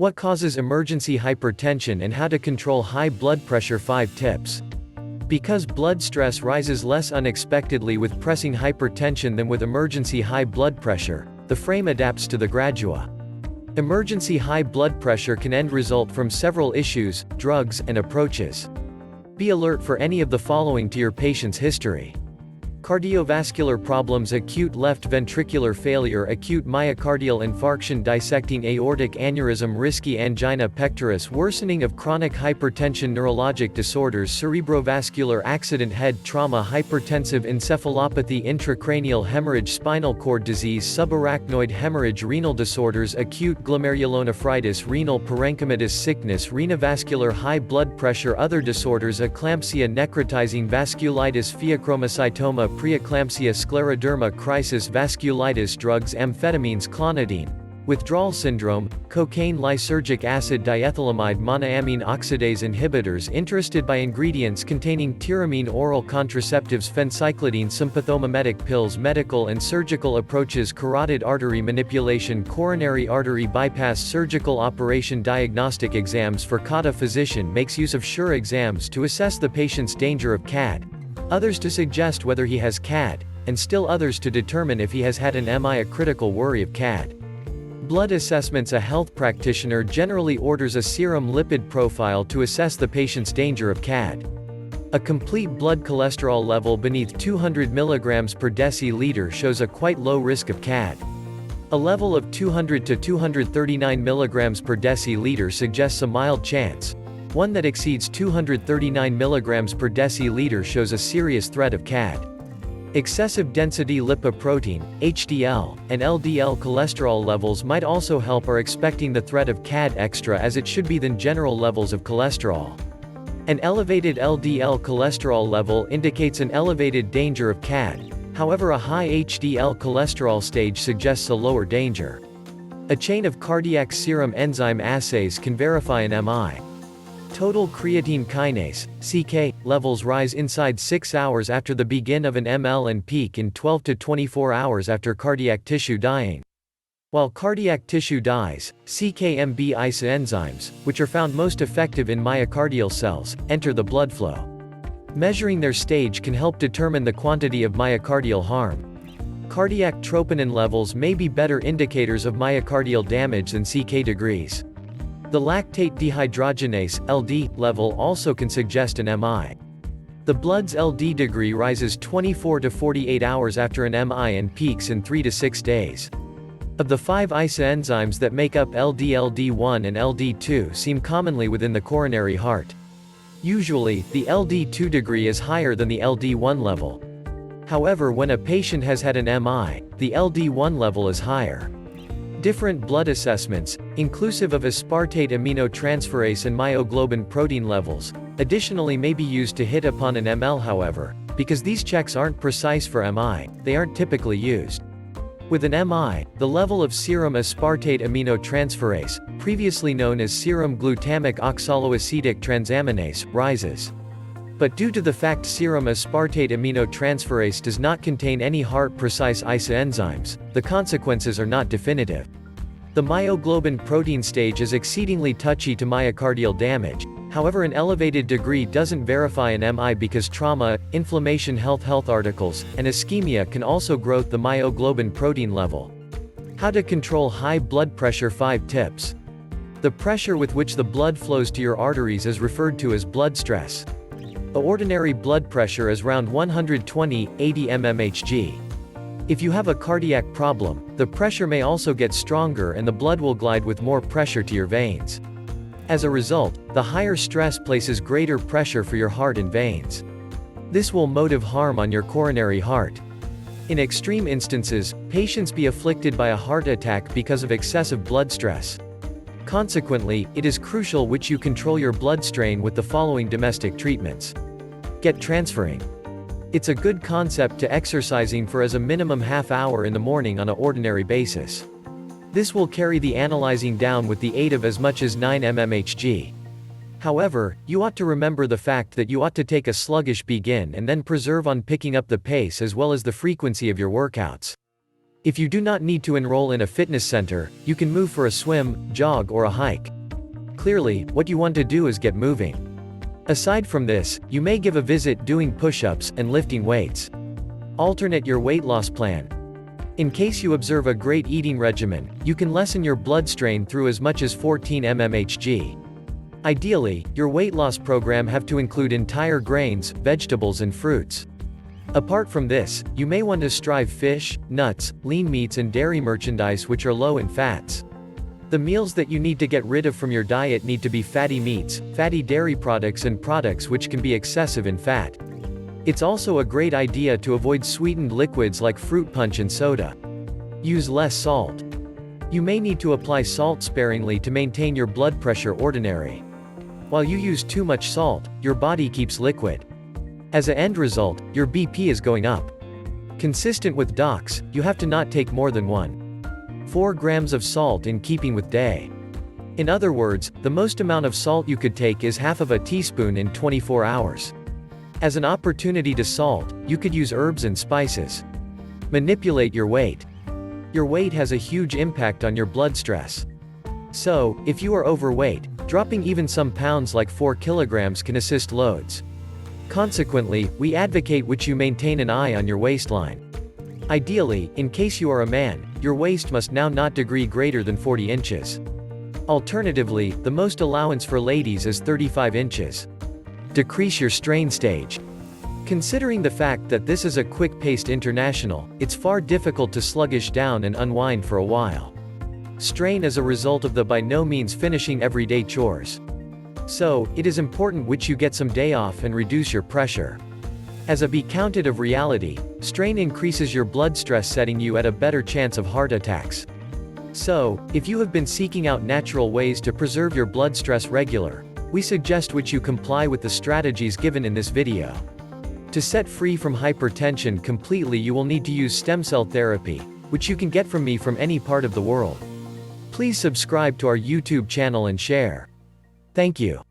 What causes emergency hypertension and how to control high blood pressure. 5 tips. Because blood stress rises less unexpectedly with pressing hypertension than with emergency high blood pressure, the frame adapts to the gradua. Emergency high blood pressure can result from several issues, drugs, and approaches. Be alert for any of the following to your patient's history. Cardiovascular problems: acute left ventricular failure, acute myocardial infarction, dissecting aortic aneurysm, risky angina pectoris, worsening of chronic hypertension, neurologic disorders, cerebrovascular accident, head trauma, hypertensive encephalopathy, intracranial hemorrhage, spinal cord disease, subarachnoid hemorrhage, renal disorders, acute glomerulonephritis, renal parenchymatous, sickness, renovascular, high blood pressure, other disorders, eclampsia, necrotizing vasculitis, pheochromocytoma, preeclampsia, scleroderma, crisis, vasculitis, drugs, amphetamines, clonidine, withdrawal syndrome, cocaine, lysergic acid, diethylamide, monoamine oxidase inhibitors. Interested by ingredients containing tyramine, oral contraceptives, phencyclidine, sympathomimetic pills, medical and surgical approaches, carotid artery manipulation, coronary artery bypass, surgical operation, diagnostic exams. For CAD, physician makes use of sure exams to assess the patient's danger of CAD, others to suggest whether he has CAD, and still others to determine if he has had an MI. A critical worry of CAD. Blood assessments: a health practitioner generally orders a serum lipid profile to assess the patient's danger of CAD. A complete blood cholesterol level beneath 200 mg per deciliter shows a quite low risk of CAD. A level of 200 to 239 mg per deciliter suggests a mild chance. One that exceeds 239 mg per deciliter shows a serious threat of CAD. Excessive density lipoprotein, HDL, and LDL cholesterol levels might also help. Are expecting the threat of CAD extra as it should be than general levels of cholesterol. An elevated LDL cholesterol level indicates an elevated danger of CAD, however a high HDL cholesterol stage suggests a lower danger. A chain of cardiac serum enzyme assays can verify an MI. Total creatine kinase, CK, levels rise inside 6 hours after the begin of an ML and peak in 12 to 24 hours after cardiac tissue dying. While cardiac tissue dies, CK-MB isoenzymes, which are found most effective in myocardial cells, enter the blood flow. Measuring their stage can help determine the quantity of myocardial harm. Cardiac troponin levels may be better indicators of myocardial damage than CK degrees. The lactate dehydrogenase, LD, level also can suggest an MI. The blood's LD degree rises 24 to 48 hours after an MI and peaks in 3 to 6 days. Of the 5 isoenzymes that make up LD-LD1 and LD2 seem commonly within the coronary heart. Usually, the LD2 degree is higher than the LD1 level. However, when a patient has had an MI, the LD1 level is higher. Different blood assessments, inclusive of aspartate aminotransferase and myoglobin protein levels, additionally may be used to hit upon an ML. However, because these checks aren't precise for MI, they aren't typically used. With an MI, the level of serum aspartate aminotransferase, previously known as serum glutamic oxaloacetic transaminase, rises. But due to the fact serum aspartate aminotransferase does not contain any heart-precise isoenzymes, the consequences are not definitive. The myoglobin protein stage is exceedingly touchy to myocardial damage, however an elevated degree doesn't verify an MI because trauma, inflammation, health articles, and ischemia can also grow the myoglobin protein level. How to control high blood pressure. 5 tips. The pressure with which the blood flows to your arteries is referred to as blood stress. The ordinary blood pressure is around 120/80 mmHg. If you have a cardiac problem, the pressure may also get stronger and the blood will glide with more pressure to your veins. As a result, the higher stress places greater pressure for your heart and veins. This will motive harm on your coronary heart. In extreme instances, patients be afflicted by a heart attack because of excessive blood stress. Consequently, it is crucial which you control your blood strain with the following domestic treatments. Get transferring. It's a good concept to exercising for as a minimum half hour in the morning on an ordinary basis. This will carry the analyzing down with the aid of as much as 9 mmHg. However, you ought to remember the fact that you ought to take a sluggish begin and then preserve on picking up the pace as well as the frequency of your workouts. If you do not need to enroll in a fitness center, you can move for a swim, jog or a hike. Clearly, what you want to do is get moving. Aside from this, you may give a visit doing push-ups and lifting weights. Alternate your weight loss plan. In case you observe a great eating regimen, you can lessen your blood strain through as much as 14 mmHg. Ideally, your weight loss program have to include entire grains, vegetables and fruits. Apart from this, you may want to strive fish, nuts, lean meats and dairy merchandise which are low in fats. The meals that you need to get rid of from your diet need to be fatty meats, fatty dairy products and products which can be excessive in fat. It's also a great idea to avoid sweetened liquids like fruit punch and soda. Use less salt. You may need to apply salt sparingly to maintain your blood pressure ordinary. While you use too much salt, your body keeps liquid. As an end result, your BP is going up. Consistent with docs, you have to not take more than 1.4 grams of salt in keeping with day. In other words, the most amount of salt you could take is half of a teaspoon in 24 hours. As an opportunity to salt, you could use herbs and spices. Manipulate your weight. Your weight has a huge impact on your blood stress. So, if you are overweight, dropping even some pounds like 4 kilograms can assist loads. Consequently, we advocate which you maintain an eye on your waistline. Ideally, in case you are a man, your waist must now not degree greater than 40 inches. Alternatively, the most allowance for ladies is 35 inches. Decrease your strain stage. Considering the fact that this is a quick-paced international, it's far difficult to sluggish down and unwind for a while. Strain as a result of the by no means finishing everyday chores. So, it is important which you get some day off and reduce your pressure. As a be counted of reality, strain increases your blood stress, setting you at a better chance of heart attacks. So, if you have been seeking out natural ways to preserve your blood stress regular, we suggest which you comply with the strategies given in this video. To set free from hypertension completely, you will need to use stem cell therapy, which you can get from me from any part of the world. Please subscribe to our YouTube channel and share. Thank you.